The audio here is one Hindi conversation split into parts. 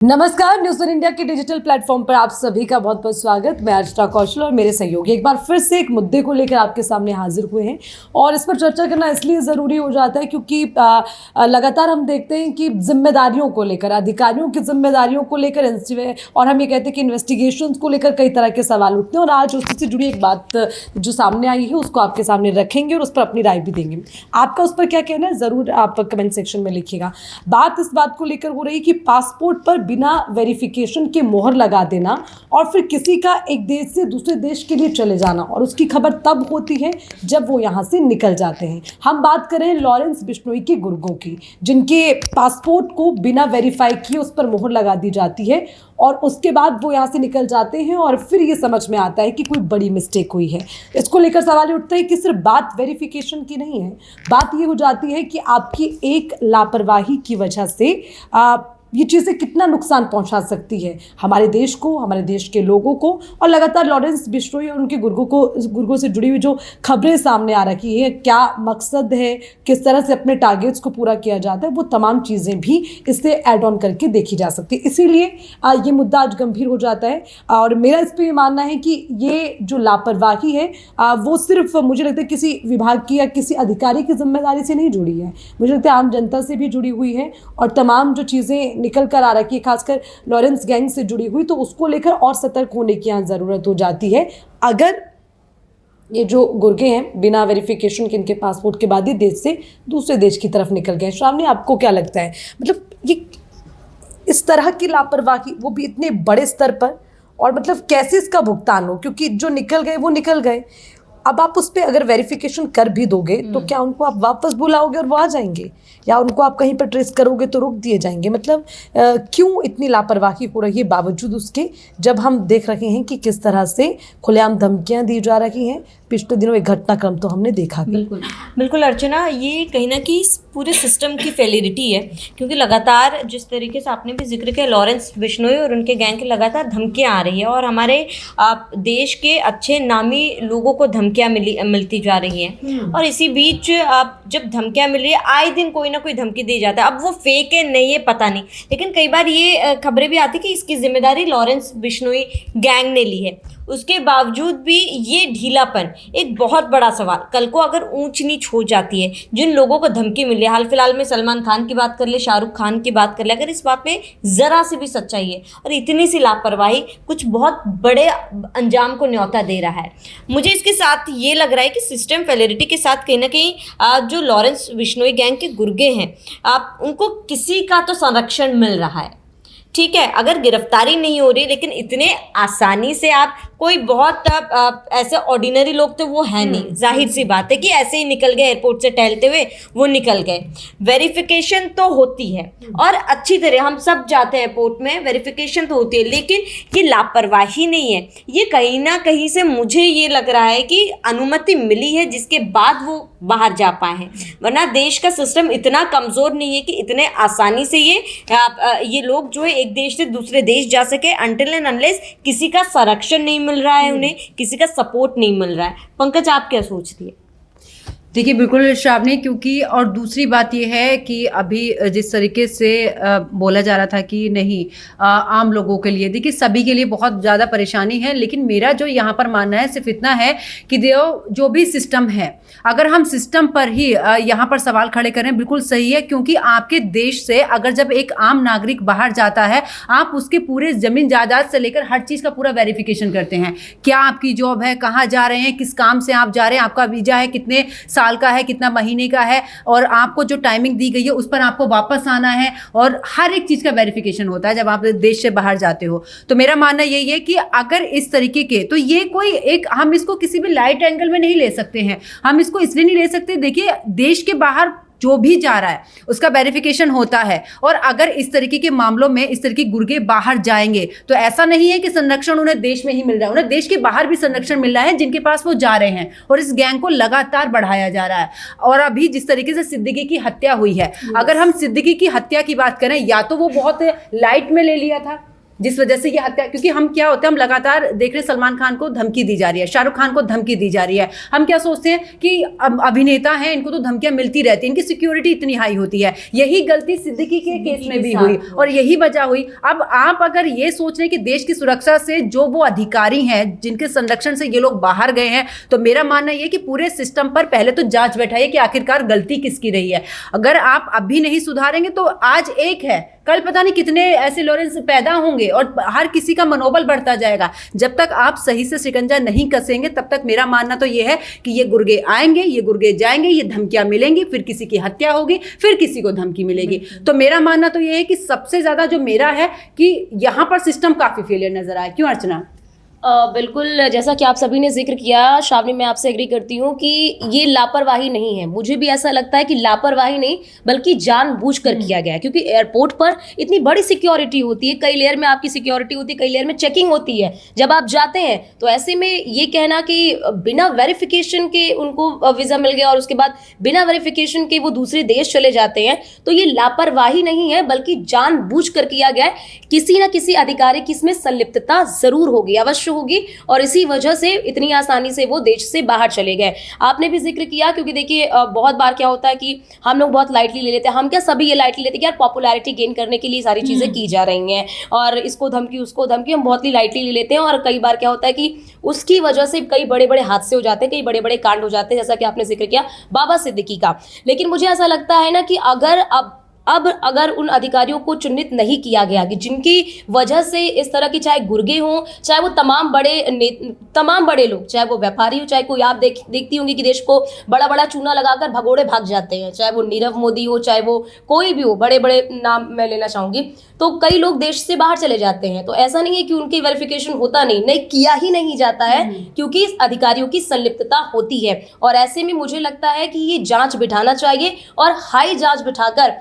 नमस्कार, न्यूज़ वन इंडिया के डिजिटल प्लेटफॉर्म पर आप सभी का बहुत बहुत स्वागत। मैं अर्चना कौशल और मेरे सहयोगी एक बार फिर से एक मुद्दे को लेकर आपके सामने हाजिर हुए हैं और इस पर चर्चा करना इसलिए ज़रूरी हो जाता है क्योंकि लगातार हम देखते हैं कि जिम्मेदारियों को लेकर, अधिकारियों की जिम्मेदारियों को लेकर और हम ये कहते हैं कि इन्वेस्टिगेशंस को लेकर कई तरह के सवाल उठते हैं और आज उससे जुड़ी एक बात जो सामने आई है उसको आपके सामने रखेंगे और उस पर अपनी राय भी देंगे। आपका उस पर क्या कहना है ज़रूर आप कमेंट सेक्शन में लिखिएगा। बात इस बात को लेकर हो रही कि पासपोर्ट पर बिना वेरिफिकेशन के मोहर लगा देना और फिर किसी का एक देश से दूसरे देश के लिए चले जाना और उसकी खबर तब होती है जब वो यहाँ से निकल जाते हैं। हम बात करें लॉरेंस बिश्नोई के गुर्गों की, जिनके पासपोर्ट को बिना वेरीफाई किए उस पर मोहर लगा दी जाती है और उसके बाद वो यहाँ से निकल जाते हैं और फिर ये समझ में आता है कि कोई बड़ी मिस्टेक हुई है। इसको लेकर सवाल उठता है कि सिर्फ बात वेरिफिकेशन की नहीं है, बात ये हो जाती है कि आपकी एक लापरवाही की वजह से ये चीज़ें कितना नुकसान पहुंचा सकती है हमारे देश को, हमारे देश के लोगों को। और लगातार लॉरेंस बिश्नोई और उनके गुर्गों से जुड़ी हुई जो खबरें सामने आ रही है, क्या मकसद है, किस तरह से अपने टारगेट्स को पूरा किया जाता है, वो तमाम चीज़ें भी इससे ऐड ऑन करके देखी जा सकती है। इसीलिए ये मुद्दा आज गंभीर हो जाता है और मेरा इस पर मानना है कि ये जो लापरवाही है वो सिर्फ मुझे लगता है किसी विभाग की या किसी अधिकारी की जिम्मेदारी से नहीं जुड़ी है, मुझे लगता है आम जनता से भी जुड़ी हुई है और तमाम जो चीज़ें निकल कर आ रखी है खासकर लॉरेंस गैंग से जुड़ी हुई, तो उसको लेकर और सतर्क होने की यहाँ ज़रूरत हो जाती है। अगर ये जो गुर्गे हैं बिना वेरिफिकेशन के इनके पासपोर्ट के बाद ही देश से दूसरे देश की तरफ निकल गए, श्रावणी आपको क्या लगता है, मतलब ये इस तरह की लापरवाही वो भी इतने बड़े स्तर पर, और मतलब कैसे इसका भुगतान हो, क्योंकि जो निकल गए वो निकल गए, अब आप उस पर अगर वेरिफिकेशन कर भी दोगे तो क्या उनको आप वापस बुलाओगे और वो आ जाएंगे, या उनको आप कहीं पर ट्रेस करोगे तो रोक दिए जाएंगे। मतलब क्यों इतनी लापरवाही हो रही है बावजूद उसके, जब हम देख रहे हैं कि किस तरह से खुलेआम धमकियां दी जा रही हैं। पिछले दिनों एक घटनाक्रम तो हमने देखा भी। बिल्कुल बिल्कुल अर्चना, ये कहीं ना कहीं पूरे सिस्टम की फेलियरिटी है, क्योंकि लगातार जिस तरीके से आपने भी जिक्र किया लॉरेंस बिश्नोई और उनके गैंग की लगातार धमकियां आ रही है और हमारे देश के अच्छे नामी लोगों को धमकियां मिलती जा रही हैं और इसी बीच जब धमकियां मिल रही है आए दिन कोई ना कोई धमकी दी जाता है। अब वो फेक है नहीं है पता नहीं, लेकिन कई बार ये खबरें भी आती कि इसकी जिम्मेदारी लॉरेंस बिश्नोई गैंग ने ली है। उसके बावजूद भी ये ढीलापन एक बहुत बड़ा सवाल, कल को अगर ऊंच नीच हो जाती है, जिन लोगों को धमकी मिली है, हाल फिलहाल में सलमान खान की बात कर ले, शाहरुख खान की बात कर ले, अगर इस बात में ज़रा सी भी सच्चाई है और इतनी सी लापरवाही कुछ बहुत बड़े अंजाम को न्योता दे रहा है। मुझे इसके साथ ये लग रहा है कि सिस्टम फेलियरिटी के साथ कहीं ना कहीं जो लॉरेंस बिश्नोई गैंग के गुर्गे हैं उनको किसी का तो संरक्षण मिल रहा है। ठीक है, अगर गिरफ्तारी नहीं हो रही, लेकिन इतने आसानी से आप कोई बहुत ऐसे ऑर्डिनरी लोग तो वो है नहीं, जाहिर सी बात है कि ऐसे ही निकल गए एयरपोर्ट से टहलते हुए वो निकल गए। वेरिफिकेशन तो होती है और अच्छी तरह हम सब जाते हैं एयरपोर्ट में, वेरिफिकेशन तो होती है, लेकिन ये लापरवाही नहीं है, ये कहीं ना कहीं से मुझे ये लग रहा है कि अनुमति मिली है जिसके बाद वो बाहर जा पाए हैं, वरना देश का सिस्टम इतना कमज़ोर नहीं है कि इतने आसानी से ये लोग जो है एक देश से दूसरे देश जा सके, अनटिल एंड अनलेस किसी का संरक्षण नहीं मिल रहा है, उन्हें किसी का सपोर्ट नहीं मिल रहा है। पंकज, आप क्या सोचती है? देखिए बिल्कुल श्रावणी, क्योंकि और दूसरी बात यह है कि अभी जिस तरीके से बोला जा रहा था कि नहीं आम लोगों के लिए, देखिए सभी के लिए बहुत ज़्यादा परेशानी है, लेकिन मेरा जो यहाँ पर मानना है सिर्फ इतना है कि जो भी सिस्टम है, अगर हम सिस्टम पर ही यहाँ पर सवाल खड़े करें बिल्कुल सही है, क्योंकि आपके देश से अगर जब एक आम नागरिक बाहर जाता है आप उसके पूरे ज़मीन जायदाद से लेकर हर चीज़ का पूरा वेरिफिकेशन करते हैं। क्या आपकी जॉब है, कहाँ जा रहे हैं, किस काम से आप जा रहे हैं, आपका वीज़ा है, कितने साल का है, कितना महीने का है, और आपको जो टाइमिंग दी गई है उस पर आपको वापस आना है, और हर एक चीज़ का वेरिफिकेशन होता है जब आप देश से बाहर जाते हो। तो मेरा मानना यही है कि अगर इस तरीके के, तो ये कोई एक, हम इसको किसी भी लाइट एंगल में नहीं ले सकते हैं, हम इसको इसलिए नहीं ले सकते, देखिए देश के बाहर जो भी जा रहा है उसका वेरिफिकेशन होता है, और अगर इस तरीके के मामलों में इस तरीके के गुर्गे बाहर जाएंगे तो ऐसा नहीं है कि संरक्षण उन्हें देश में ही मिल रहा है, उन्हें देश के बाहर भी संरक्षण मिल रहा है जिनके पास वो जा रहे हैं, और इस गैंग को लगातार बढ़ाया जा रहा है। और अभी जिस तरीके से सिद्दीकी की हत्या हुई है, अगर हम सिद्दीकी की हत्या की बात करें, या तो वो बहुत लाइट में ले लिया था जिस वजह से ये हत्या, क्योंकि हम क्या होते हैं, हम लगातार देख रहे हैं सलमान खान को धमकी दी जा रही है, शाहरुख खान को धमकी दी जा रही है। हम क्या सोचते हैं कि अभिनेता हैं, इनको तो धमकियां मिलती रहती हैं, इनकी सिक्योरिटी इतनी हाई होती है। यही गलती सिद्दीकी के केस में भी हुई और यही वजह हुई। अब आप अगर ये सोच रहे हैं कि देश की सुरक्षा से जो वो अधिकारी हैं जिनके संरक्षण से ये लोग बाहर गए हैं, तो मेरा मानना ये कि पूरे सिस्टम पर पहले तो जांच बैठाइए कि आखिरकार गलती किसकी रही है। अगर आप अभी नहीं सुधारेंगे तो आज एक है, कल पता नहीं कितने ऐसे लॉरेंस पैदा होंगे और हर किसी का मनोबल बढ़ता जाएगा। जब तक आप सही से शिकंजा नहीं कसेंगे तब तक मेरा मानना तो ये है कि ये गुर्गे आएंगे, ये गुर्गे जाएंगे, ये धमकियां मिलेंगी, फिर किसी की हत्या होगी, फिर किसी को धमकी मिलेगी। तो मेरा मानना तो ये है कि सबसे ज्यादा जो मेरा है कि यहाँ पर सिस्टम काफी फेलियर नजर आया। क्यों अर्चना? बिल्कुल, जैसा कि आप सभी ने जिक्र किया, श्रावणी मैं आपसे एग्री करती हूँ कि ये लापरवाही नहीं है। मुझे भी ऐसा लगता है कि लापरवाही नहीं बल्कि जानबूझकर किया गया है, क्योंकि एयरपोर्ट पर इतनी बड़ी सिक्योरिटी होती है, कई लेयर में आपकी सिक्योरिटी होती है, कई लेयर में चेकिंग होती है जब आप जाते हैं। तो ऐसे में ये कहना कि बिना वेरिफिकेशन के उनको वीज़ा मिल गया और उसके बाद बिना वेरिफिकेशन के वो दूसरे देश चले जाते हैं, तो ये लापरवाही नहीं है बल्कि जानबूझकर किया गया है। किसी ना किसी अधिकारी की इसमें संलिप्तता जरूर होगी, अवश्य होगी, और इसी वजह से इतनी आसानी से वो देश से बाहर चले गए। आपने भी जिक्र किया, क्योंकि देखिए बहुत बार क्या होता है कि हम लोग बहुत लाइटली ले लेते हैं, हम क्या सभी ये लाइटली लेते हैं कि यार पॉपुलैरिटी गेन करने के लिए सारी चीजें की जा रही हैं और इसको धमकी उसको धमकी, हम बहुत ही लाइटली ले लेते हैं। और कई बार क्या होता है कि उसकी वजह से कई बड़े बड़े हादसे हो जाते हैं, कई बड़े बड़े कांड हो जाते हैं, जैसा कि आपने जिक्र किया बाबा सिद्दीकी का। लेकिन मुझे ऐसा लगता है ना कि अगर उन अधिकारियों को चिन्हित नहीं किया गया कि जिनकी वजह से इस तरह की, चाहे गुर्गे हों, चाहे वो तमाम बड़े लोग, चाहे वो व्यापारी हो, चाहे कोई, आप देखती होंगी कि देश को बड़ा बड़ा चूना लगाकर भगोड़े भाग जाते हैं, चाहे वो नीरव मोदी हो, चाहे वो कोई भी हो, बड़े बड़े नाम मैं लेना चाहूंगी, तो कई लोग देश से बाहर चले जाते हैं। तो ऐसा नहीं है कि उनकी वेरिफिकेशन होता नहीं किया ही नहीं जाता है, क्योंकि अधिकारियों की संलिप्तता होती है। और ऐसे में मुझे लगता है कि ये जांच बिठाना चाहिए और हाई जांच बिठाकर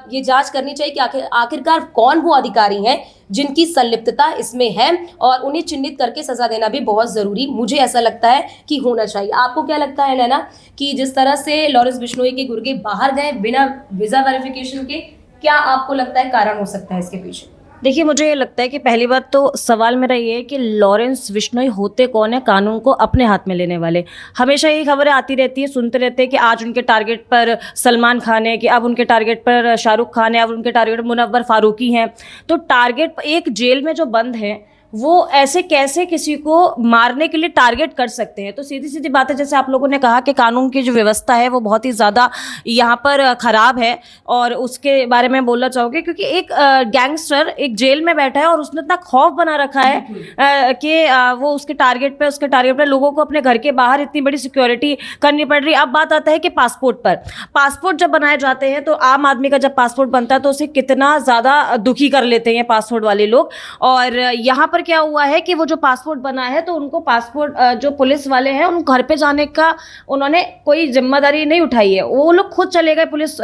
ये जांच करनी चाहिए कि आखिरकार कौन वो अधिकारी हैं जिनकी संलिप्तता इसमें है, और उन्हें चिन्हित करके सजा देना भी बहुत ज़रूरी मुझे ऐसा लगता है कि होना चाहिए। आपको क्या लगता है नैना कि जिस तरह से लॉरेंस बिश्नोई के गुर्गे बाहर गए बिना वीज़ा वेरिफिकेशन के, क्या आपको लगता है कारण हो सकता है इसके पीछे? देखिए, मुझे ये लगता है कि पहली बात तो सवाल मेरा ये है कि लॉरेंस बिश्नोई होते कौन है कानून को अपने हाथ में लेने वाले। हमेशा यही खबरें आती रहती है, सुनते रहते हैं कि आज उनके टारगेट पर सलमान खान है, कि अब उनके टारगेट पर शाहरुख खान है, अब उनके टारगेट पर मुनव्वर फारूकी हैं। तो टारगेट एक जेल में जो बंद है वो ऐसे कैसे किसी को मारने के लिए टारगेट कर सकते हैं? तो सीधी सीधी बात है, जैसे आप लोगों ने कहा कि कानून की जो व्यवस्था है वो बहुत ही ज़्यादा यहाँ पर ख़राब है, और उसके बारे में बोलना चाहूँगी क्योंकि एक गैंगस्टर एक जेल में बैठा है और उसने इतना खौफ बना रखा है कि वो उसके टारगेट पे लोगों को अपने घर के बाहर इतनी बड़ी सिक्योरिटी करनी पड़ रही है। अब बात आता है कि पासपोर्ट जब बनाए जाते हैं तो आम आदमी का जब पासपोर्ट बनता है तो उसे कितना ज़्यादा दुखी कर लेते हैं पासपोर्ट वाले लोग। और यहाँ पर क्या हुआ है कि वो जो पासपोर्ट बना है तो उनको पासपोर्ट जो पुलिस वाले हैं उन घर पे जाने का उन्होंने कोई जिम्मेदारी नहीं उठाई है, वो लोग खुद चले गए पुलिस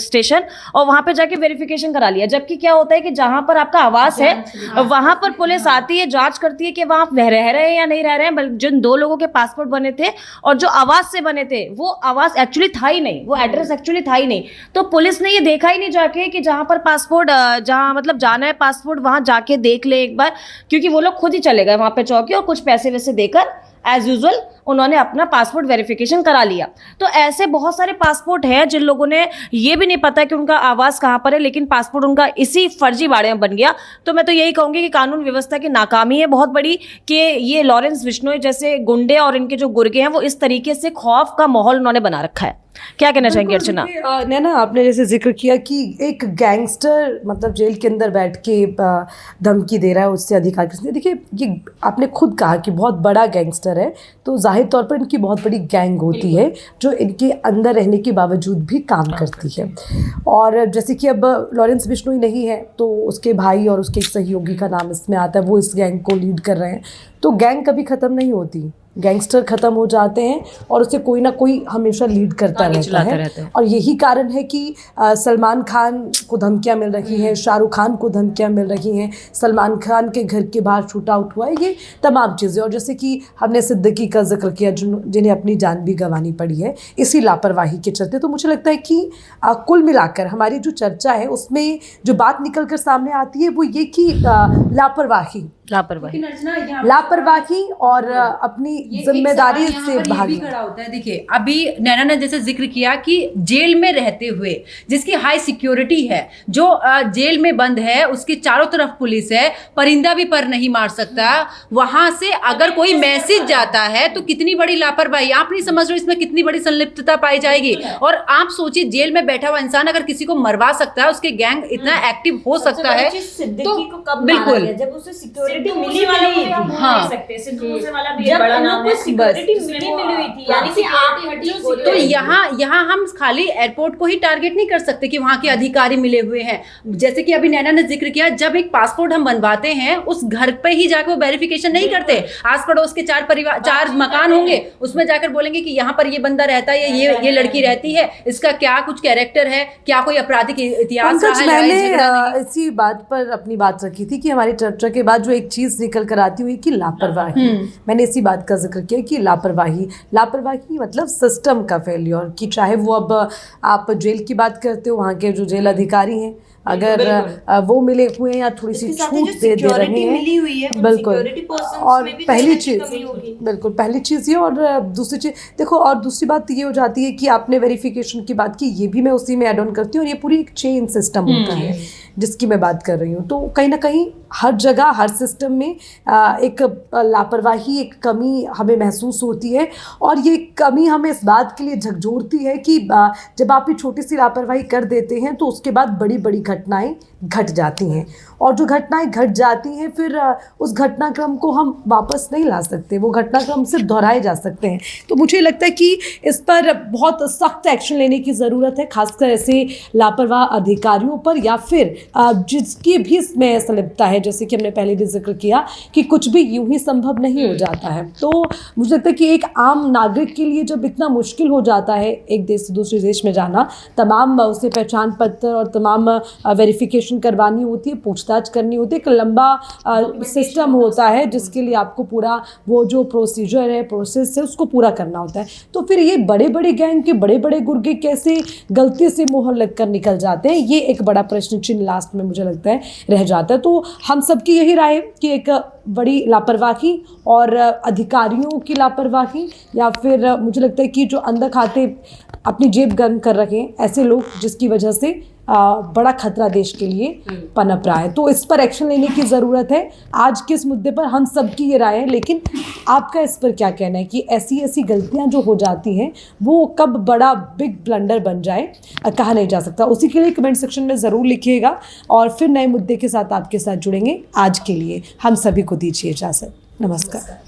स्टेशन और वहां पे जाके वेरिफिकेशन करा लिया। जबकि क्या होता है कि जहां पर आपका आवास है वहां पर पुलिस आती है, जांच करती है कि वहां आप रह रहे हैं या नहीं रह रहे हैं। जिन दो लोगों के पासपोर्ट बने थे और जो आवास से बने थे वो आवास एक्चुअली था ही नहीं, वो एड्रेस एक्चुअली था ही नहीं। तो पुलिस ने ये देखा ही नहीं जाके कि जहां पर पासपोर्ट जहां मतलब जाना है पासपोर्ट वहां जाके देख ले एक बार, क्योंकि वो लोग खुद ही चले गए वहां पे चौकी और कुछ पैसे वैसे देकर एज यूजुअल उन्होंने अपना पासपोर्ट वेरिफिकेशन करा लिया। तो ऐसे बहुत सारे पासपोर्ट हैं जिन लोगों ने ये भी नहीं पता कि उनका आवास कहाँ पर है, लेकिन पासपोर्ट उनका इसी फर्जी बाड़े में बन गया। तो मैं तो यही कहूँगी कि कानून व्यवस्था की नाकामी है बहुत बड़ी कि ये लॉरेंस बिश्नोई जैसे गुंडे और इनके जो गुर्गे हैं वो इस तरीके से खौफ का माहौल उन्होंने बना रखा है। क्या कहना चाहेंगे अर्चना? नैना, आपने जैसे जिक्र किया कि एक गैंगस्टर मतलब जेल के अंदर बैठ के धमकी दे रहा है उससे अधिकार किसने। देखिए, ये आपने खुद कहा कि बहुत बड़ा गैंगस्टर है, तो जाहिर तौर पर इनकी बहुत बड़ी गैंग होती है जो इनके अंदर रहने के बावजूद भी काम करती है। और जैसे कि अब लॉरेंस बिश्नोई नहीं है तो उसके भाई और उसके एक सहयोगी का नाम इसमें आता है, वो इस गैंग को लीड कर रहे हैं। तो गैंग कभी ख़त्म नहीं होती, गैंगस्टर खत्म हो जाते हैं और उसे कोई ना कोई हमेशा लीड करता आगे रहता चलाता है। रहता है। और यही कारण है कि सलमान खान को धमकियां मिल रही हैं, शाहरुख खान को धमकियां मिल रही हैं, सलमान खान के घर के बाहर शूट आउट हुआ है, ये तमाम चीज़ें। और जैसे कि हमने सिद्दीकी का जिक्र किया जिन्हें अपनी जान भी गंवानी पड़ी है इसी लापरवाही के चलते। तो मुझे लगता है कि कुल मिलाकर हमारी जो चर्चा है उसमें जो बात निकल कर सामने आती है वो ये कि लापरवाही और अपनी जिम्मेदारी से भी खड़ा होता है। देखिए अभी नैना ने जैसे जिक्र किया कि जेल में रहते हुए जिसकी हाई सिक्योरिटी है, जो जेल में बंद है, उसके चारों तरफ पुलिस है, परिंदा भी पर नहीं मार सकता, वहां से अगर कोई मैसेज जाता है तो कितनी बड़ी लापरवाही। आप नहीं समझ रहे इसमें कितनी बड़ी संलिप्तता पाई जाएगी। और आप सोचिए जेल में बैठा हुआ इंसान अगर किसी को मरवा सकता है, उसके गैंग इतना एक्टिव हो सकता है तो बिल्कुल जब उसे सिक्योरिटी मिली हुई थी। हाँ। सिद्धू मूसेवाला भी जब बड़ा हम नाम लोग है, को सिक्योरिटी मिली हुई थी, यानी कि आप तो यहाँ हम खाली एयरपोर्ट को ही टारगेट नहीं कर सकते कि वहाँ के अधिकारी मिले हुए हैं। जैसे कि अभी नैना ने जिक्र किया, जब एक पासपोर्ट हम बनवाते हैं उस घर पे ही जाकर वो वेरिफिकेशन नहीं करते। आस पड़ोस के चार मकान होंगे, उसमें जाकर बोलेंगे कि यहाँ पर ये बंदा रहता है, ये लड़की रहती है, इसका क्या कुछ कैरेक्टर है, क्या कोई आपराधिक इतिहास रहा है, लड़ाई झगड़ा नहीं। इसी बात पर अपनी बात रखी थी कि हमारी चर्चा के बाद जो एक चीज निकल कर आती हुई कि लापरवाही, मैंने इसी बात का जिक्र किया कि लापरवाही मतलब सिस्टम का फेलियर। कि चाहे वो अब आप जेल की बात करते हो, वहाँ के जो जेल अधिकारी हैं अगर वो मिले हुए हैं या थोड़ी सी छूट दे रहे हैं, बिल्कुल। और पहली चीज़ ये, और दूसरी चीज़ देखो, और दूसरी बात ये हो जाती है कि आपने वेरिफिकेशन की बात की, ये भी मैं उसी में ऐड ऑन करती हूँ। और ये पूरी एक चेन सिस्टम होता है जिसकी मैं बात कर रही हूँ। तो कहीं ना कहीं हर जगह हर सिस्टम में एक लापरवाही, एक कमी हमें महसूस होती है। और ये कमी हमें इस बात के लिए झकझोरती है कि जब आप ये छोटी सी लापरवाही कर देते हैं तो उसके बाद बड़ी बड़ी घटनाएं घट जाती हैं। और जो घटनाएं घट जाती हैं फिर उस घटनाक्रम को हम वापस नहीं ला सकते, वो घटनाक्रम सिर्फ दोहराए जा सकते हैं। तो मुझे लगता है कि इस पर बहुत सख्त एक्शन लेने की ज़रूरत है, खासकर ऐसे लापरवाह अधिकारियों पर या फिर जिसकी भी इसमें संलिप्तता है। जैसे कि हमने पहले भी जिक्र किया कि कुछ भी यूं ही संभव नहीं हो जाता है। तो मुझे लगता है कि एक आम नागरिक के लिए जब इतना मुश्किल हो जाता है एक देश से दूसरे देश में जाना, तमाम उसे पहचान पत्र और तमाम वेरिफिकेशन करवानी होती है, पूछताछ करनी होती है, एक लंबा सिस्टम होता है जिसके लिए आपको पूरा वो जो प्रोसीजर है, प्रोसेस है, उसको पूरा करना होता है। तो फिर ये बड़े बड़े गैंग के बड़े बड़े गुर्गे कैसे गलती से मोहर लगकर निकल जाते हैं, ये एक बड़ा प्रश्न चिन्ह लास्ट में मुझे लगता है रह जाता है। तो हम सबकी यही राय है कि एक बड़ी लापरवाही और अधिकारियों की लापरवाही, या फिर मुझे लगता है कि जो अंदर खाते अपनी जेब गर्म कर रखे हैं ऐसे लोग, जिसकी वजह से बड़ा खतरा देश के लिए पनप रहा है। तो इस पर एक्शन लेने की ज़रूरत है। आज के इस मुद्दे पर हम सबकी ये राय है, लेकिन आपका इस पर क्या कहना है कि ऐसी ऐसी गलतियां जो हो जाती हैं वो कब बड़ा बिग ब्लंडर बन जाए, कहा नहीं जा सकता। उसी के लिए कमेंट सेक्शन में ज़रूर लिखिएगा और फिर नए मुद्दे के साथ आपके साथ जुड़ेंगे। आज के लिए हम सभी को दीजिए इजाज़त। नमस्कार।